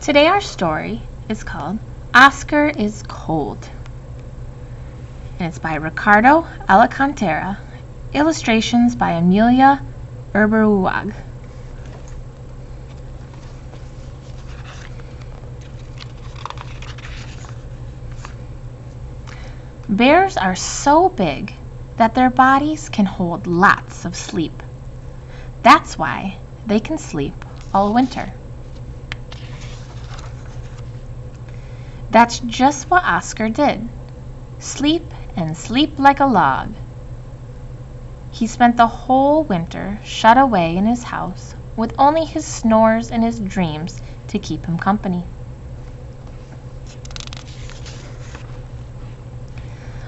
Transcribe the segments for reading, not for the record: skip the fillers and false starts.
Today our story is called Oscar is Cold, and it's by Ricardo Alcantara, illustrations by Amelia Eberhuag. Bears are so big that their bodies can hold lots of sleep. That's why they can sleep all winter. That's just what Oscar did. Sleep and sleep like a log. He spent the whole winter shut away in his house with only his snores and his dreams to keep him company.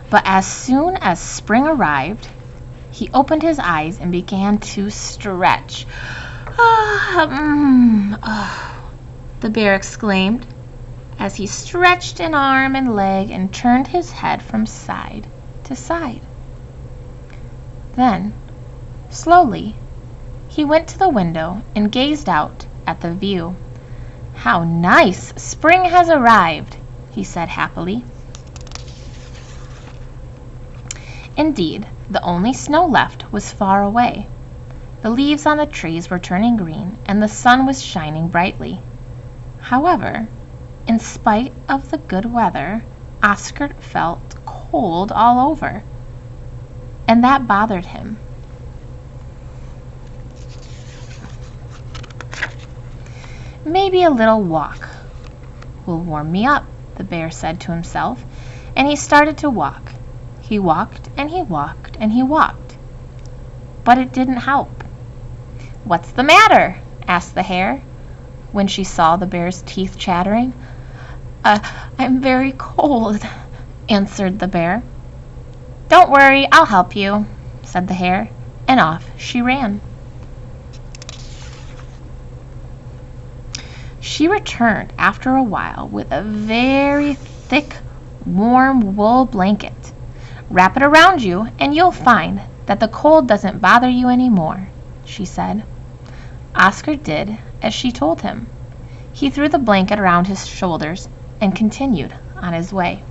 But as soon as spring arrived, he opened his eyes and began to stretch. The bear exclaimed as he stretched an arm and leg and turned his head from side to side. Then, slowly, he went to the window and gazed out at the view. "How nice! Spring has arrived," he said happily. Indeed, the only snow left was far away. The leaves on the trees were turning green, and the sun was shining brightly. However, in spite of the good weather, Oscar felt cold all over, and that bothered him. "Maybe a little walk will warm me up," the bear said to himself, and he started to walk. He walked and he walked and he walked, but it didn't help. "What's the matter?" asked the hare, when she saw the bear's teeth chattering. I'm very cold," answered the bear. "Don't worry, I'll help you," said the hare, and off she ran. She returned after a while with a very thick, warm wool blanket. "Wrap it around you and you'll find that the cold doesn't bother you anymore," she said. Oscar did as she told him. He threw the blanket around his shoulders and continued on his way.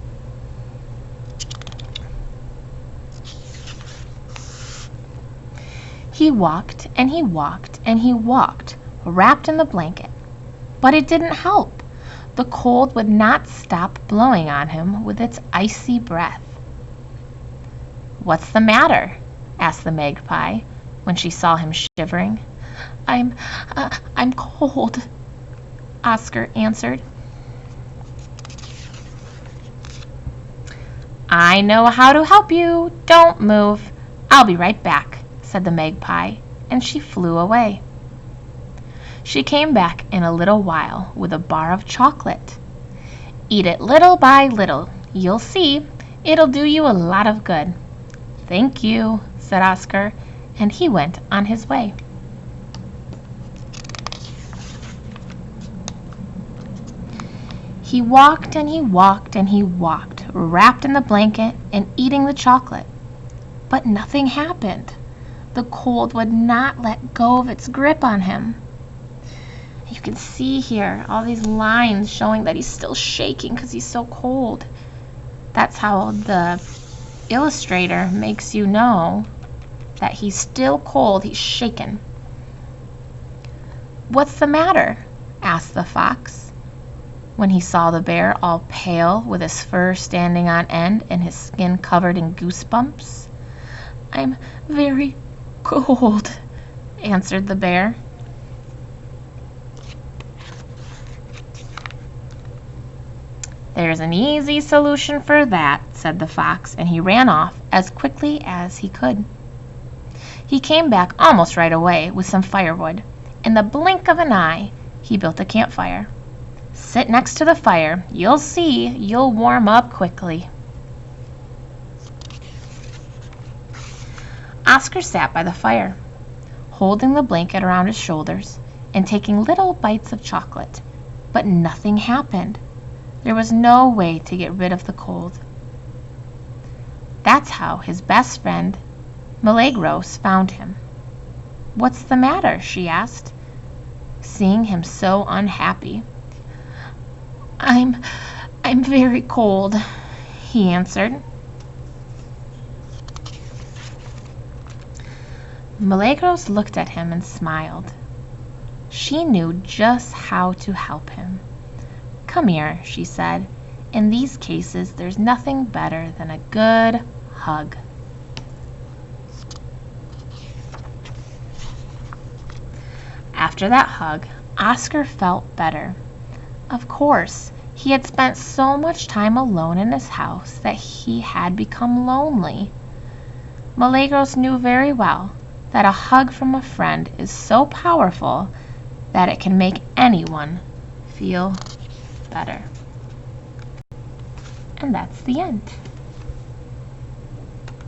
He walked and he walked and he walked, wrapped in the blanket. But it didn't help. The cold would not stop blowing on him with its icy breath. "What's the matter?" asked the magpie when she saw him shivering. I'm cold," Oscar answered. "I know how to help you. Don't move. I'll be right back," said the magpie, and she flew away. She came back in a little while with a bar of chocolate. "Eat it little by little. You'll see. It'll do you a lot of good." "Thank you," said Oscar, and he went on his way. He walked and he walked and he walked, wrapped in the blanket and eating the chocolate. But nothing happened. The cold would not let go of its grip on him. You can see here all these lines showing that he's still shaking because he's so cold. That's how the illustrator makes you know that he's still cold, he's shaken. "What's the matter?" asked the fox, when he saw the bear all pale with his fur standing on end and his skin covered in goosebumps. "I'm very cold," answered the bear. "There's an easy solution for that," said the fox, and he ran off as quickly as he could. He came back almost right away with some firewood. In the blink of an eye, he built a campfire. "Sit next to the fire. You'll see, you'll warm up quickly." Oscar sat by the fire, holding the blanket around his shoulders and taking little bites of chocolate, but nothing happened. There was no way to get rid of the cold. That's how his best friend, Milagros, found him. "What's the matter?" she asked, seeing him so unhappy. I'm very cold," he answered. Milagros looked at him and smiled. She knew just how to help him. "Come here," she said. "In these cases, there's nothing better than a good hug." After that hug, Oscar felt better. Of course, he had spent so much time alone in his house that he had become lonely. Milagros knew very well that a hug from a friend is so powerful that it can make anyone feel better. And that's the end.